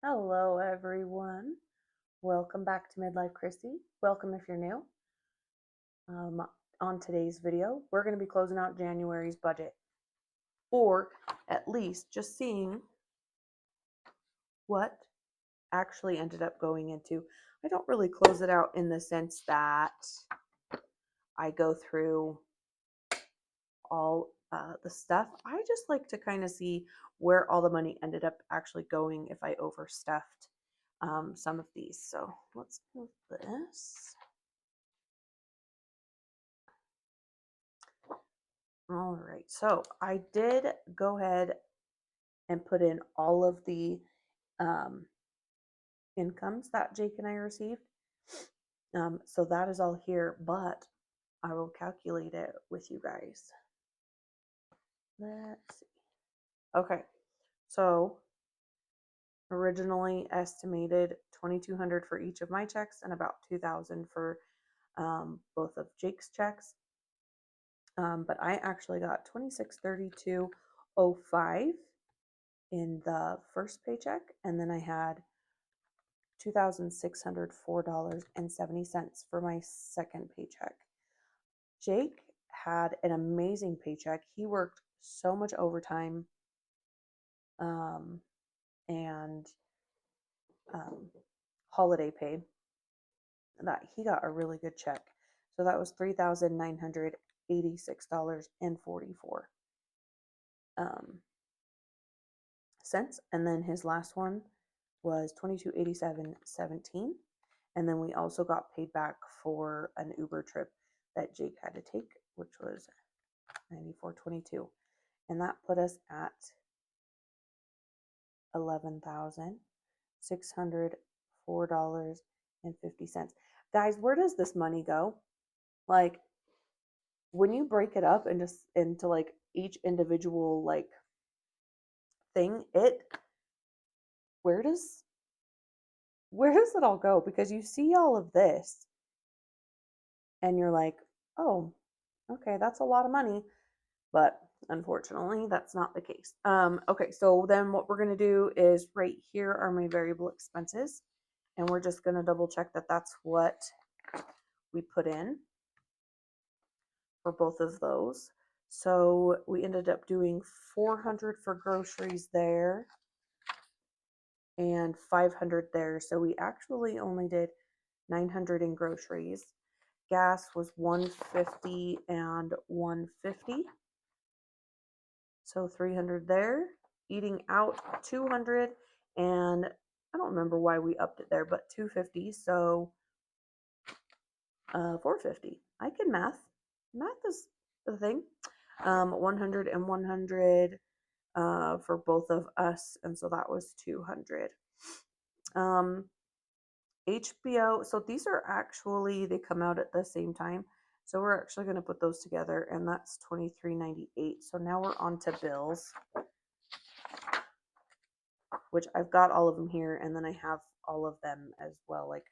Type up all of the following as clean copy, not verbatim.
Hello, everyone. Welcome back to Midlife Chrissy. Welcome if you're new. Um, on today's video, we're going to be closing out January's budget, or at least just seeing what actually ended up going into. I don't really close it out in the sense that I go through all the stuff. I just like to kind of see where all the money ended up actually going if I overstuffed some of these. So let's move this. All right, so I did go ahead and put in all of the um, incomes that Jake and I received. So that is all here, but I will calculate it with you guys. Let's see. Okay, so originally estimated 2,200 for each of my checks and about 2,000 for both of Jake's checks. But I actually got 2632.05 in the first paycheck, and then I had $2,604.70 for my second paycheck. Jake had an amazing paycheck. He worked so much overtime and holiday pay that he got a really good check. So that was $3,986.44 cents. And then his last one was $22.87.17. And then we also got paid back for an Uber trip that Jake had to take, which was $94.22. And that put us at $11,604.50. Guys, where does this money go? Like, when you break it up and just into like each individual like thing, where does it all go? Because you see all of this and you're like, oh, okay, that's a lot of money. But unfortunately, that's not the case. Okay, so then what we're going to do is right here are my variable expenses. And we're just going to double check that that's what we put in for both of those. So we ended up doing 400 for groceries there and 500 there. So we actually only did 900 in groceries. Gas was 150 and 150. So 300 there. Eating out 200, and I don't remember why we upped it there, but 250. So 450. I can math. Math is the thing. 100 and 100 for both of us, and so that was 200. HBO, so these are actually, they come out at the same time. So we're actually going to put those together, and that's $23.98. So now we're on to bills, which I've got all of them here, and then I have all of them as well, like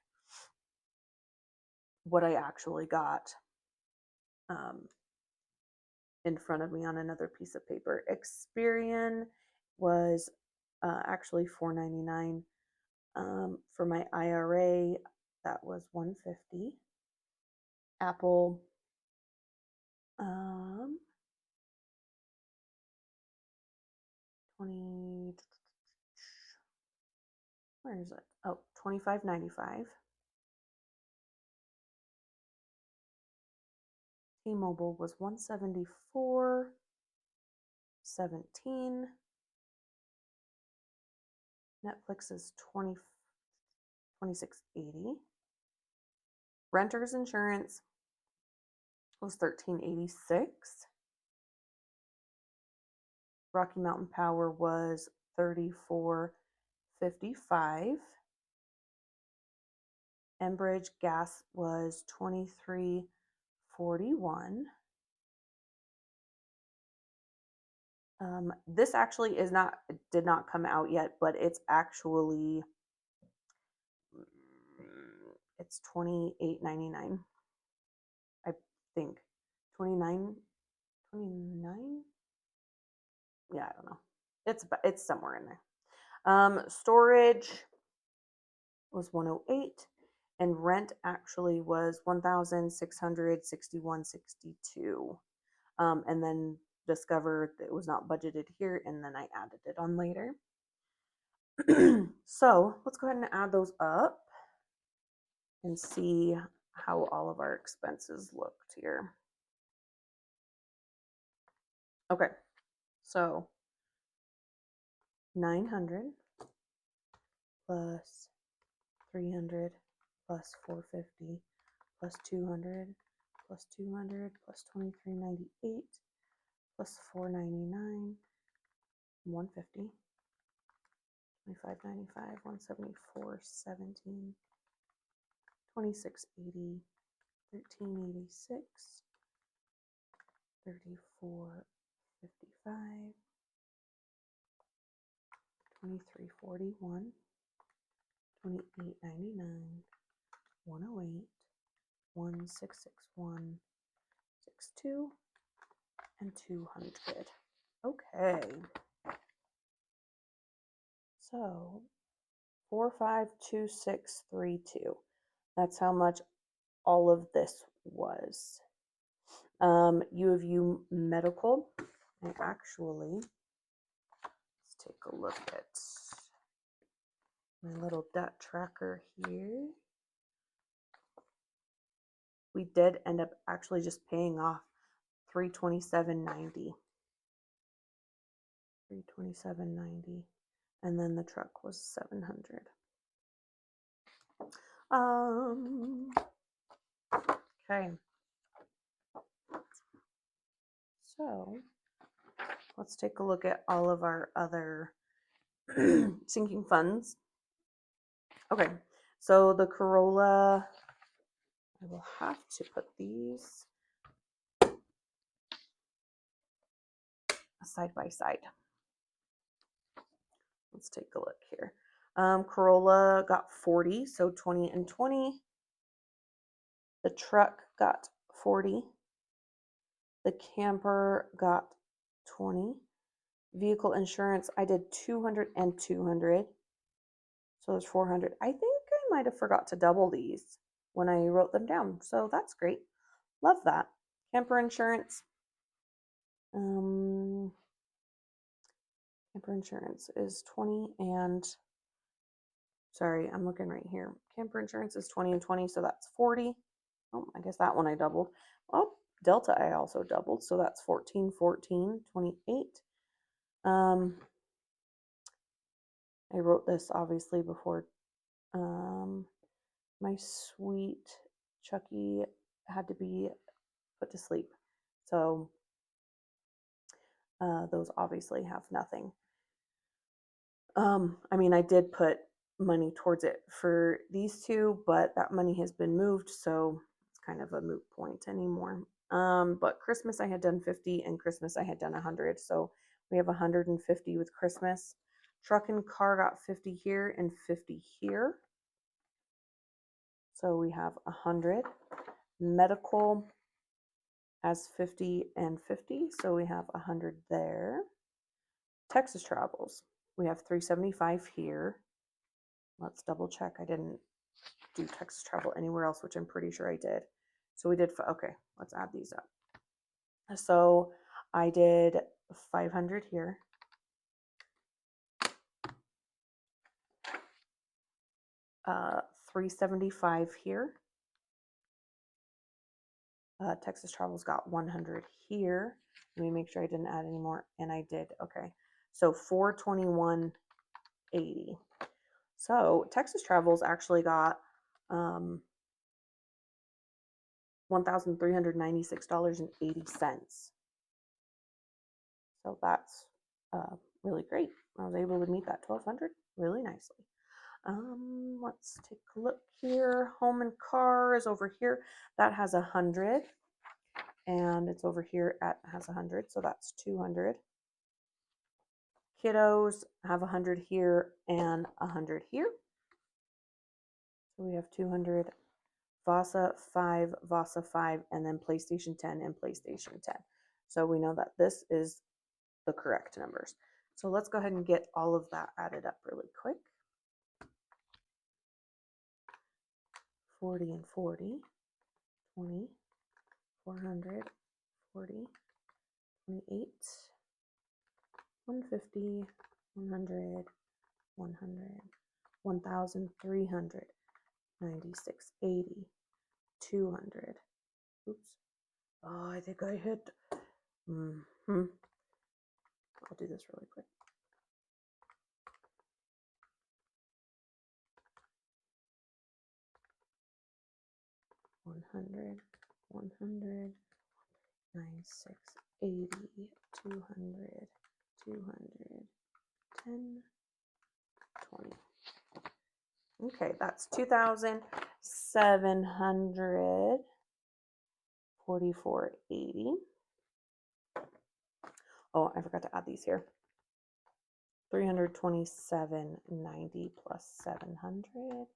what I actually got in front of me on another piece of paper. Experian was actually $4.99. For my IRA, that was $150. Apple, 20, where is it? Oh, $25.95. T-Mobile was $174.17. Netflix is $26.80. Renters insurance was $13.86. Rocky Mountain Power was $34.55. Enbridge Gas was $23.41. This actually did not come out yet, but it's actually it's $28.99. I think 29. Yeah, I don't know. It's somewhere in there. Storage was 108, and rent actually was 1,661.62. And then discovered that it was not budgeted here, and then I added it on later. So let's go ahead and add those up and see how all of our expenses looked here. Okay, so 900 plus 300 plus 450 plus 200 plus 200 plus 2398 plus 499, 150, 2595, 174, 17, 2680, 1386, 3455, 2341, 2899, 108, 1661, 62, and 200. Okay. So 452632. That's how much all of this was. U of U medical. I actually, let's take a look at my little debt tracker here. We did end up actually just paying off $327.90. $327.90. And then the truck was $700. Okay. So let's take a look at all of our other sinking funds. Okay, so the Corolla, I will have to put these side by side. Let's take a look here. Corolla got 40, so 20 and 20. The truck got 40. The camper got 20. Vehicle insurance, I did 200 and 200. So there's 400. I think I might have forgot to double these when I wrote them down. So that's great. Love that. Camper insurance. Camper insurance is 20 and, sorry, I'm looking right here. Camper insurance is 20 and 20, so that's 40. Oh, I guess that one I doubled. Oh, Delta I also doubled, so that's 14, 14, 28. I wrote this obviously before my sweet Chucky had to be put to sleep. So those obviously have nothing. I mean, I did put money towards it for these two, but that money has been moved, so it's kind of a moot point anymore. But Christmas I had done 50 and Christmas I had done 100. So we have 150 with Christmas. Truck and car got 50 here and 50 here. So we have 100. Medical has 50 and 50, so we have 100 there. Texas travels, we have 375 here. Let's double check. I didn't do Texas travel anywhere else, which I'm pretty sure I did. So we did, okay, let's add these up. So I did 500 here. Uh, 375 here. Texas Travel's got 100 here. Let me make sure I didn't add any more, and I did. Okay, so 421.80. So Texas Travel's actually got $1,396.80. So that's really great. I was able to meet that 1,200 really nicely. Let's take a look here. Home and car is over here. That has 100, and it's over here at has 100, so that's 200. Kiddos have 100 here and 100 here. So we have 200. Vasa 5, Vasa 5, and then PlayStation 10 and PlayStation 10. So we know that this is the correct numbers. So let's go ahead and get all of that added up really quick. 40 and 40, 20, 400, 40, 28, 150, 100, 100, 1,300, 96, 80, 200. Oops. Oh, I think I hit. I'll do this really quick. 100, 100, 96, 80, 200, 200, 10, 20. Okay, that's 2,744.80. Oh, I forgot to add these here. 327.90 plus 700.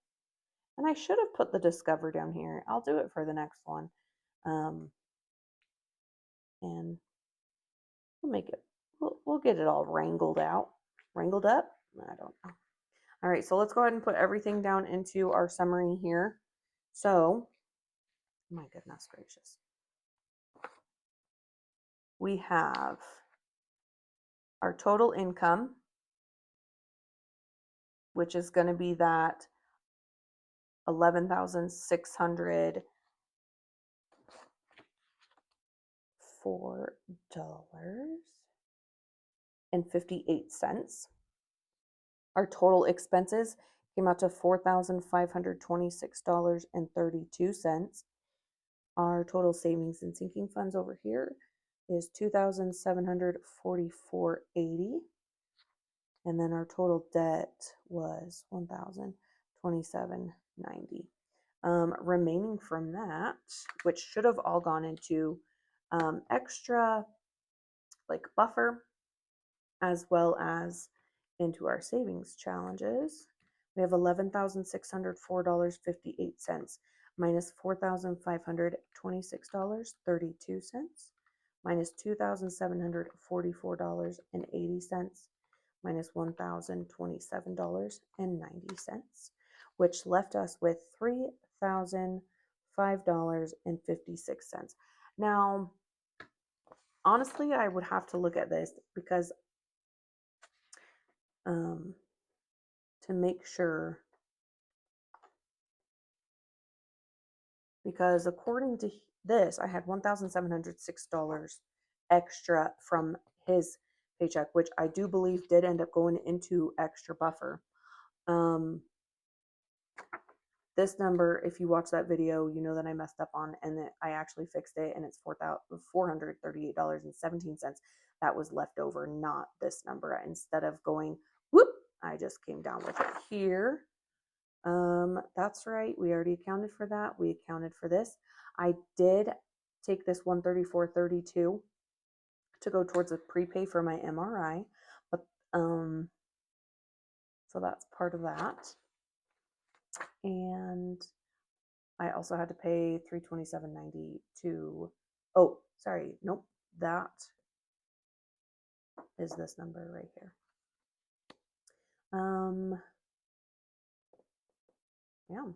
And I should have put the Discover down here. I'll do it for the next one. And we'll make it, we'll get it all wrangled out. Wrangled up? I don't know. All right, so let's go ahead and put everything down into our summary here. So, my goodness gracious. We have our total income, which is going to be that $11,604.58. Our total expenses came out to $4,526.32. Our total savings and sinking funds over here is $2,744.80. And then our total debt was $1,027.90. Remaining from that, which should have all gone into extra like buffer, as well as into our savings challenges. We have $11,604.58 minus $4,526.32 minus $2,744.80 minus $1,027.90, which left us with $3,005.56. Now, honestly, I would have to look at this because to make sure, because according to this, I had $1,706 extra from his paycheck, which I do believe did end up going into extra buffer. This number, if you watch that video, you know that I messed up on and that I actually fixed it, and it's $438.17 that was left over, not this number. Instead of going whoop, I just came down with it here. That's right, we already accounted for that. We accounted for this. I did take this $134.32 to go towards a prepay for my MRI, but so that's part of that. And I also had to pay $327.90 to, oh, sorry, nope, that is this number right here. Yeah.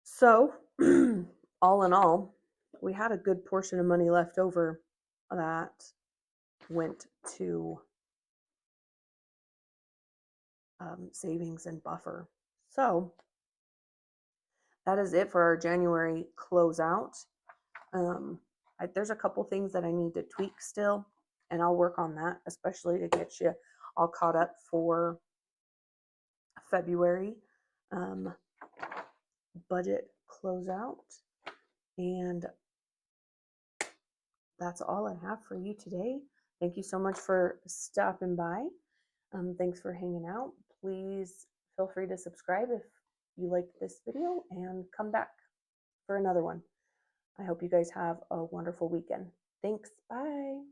So, all in all, we had a good portion of money left over that went to savings and buffer. So, that is it for our January closeout. There's a couple things that I need to tweak still, and I'll work on that, especially to get you all caught up for February budget closeout. And that's all I have for you today. Thank you so much for stopping by. Thanks for hanging out. Please feel free to subscribe if you liked this video and come back for another one. I hope you guys have a wonderful weekend. Thanks. Bye.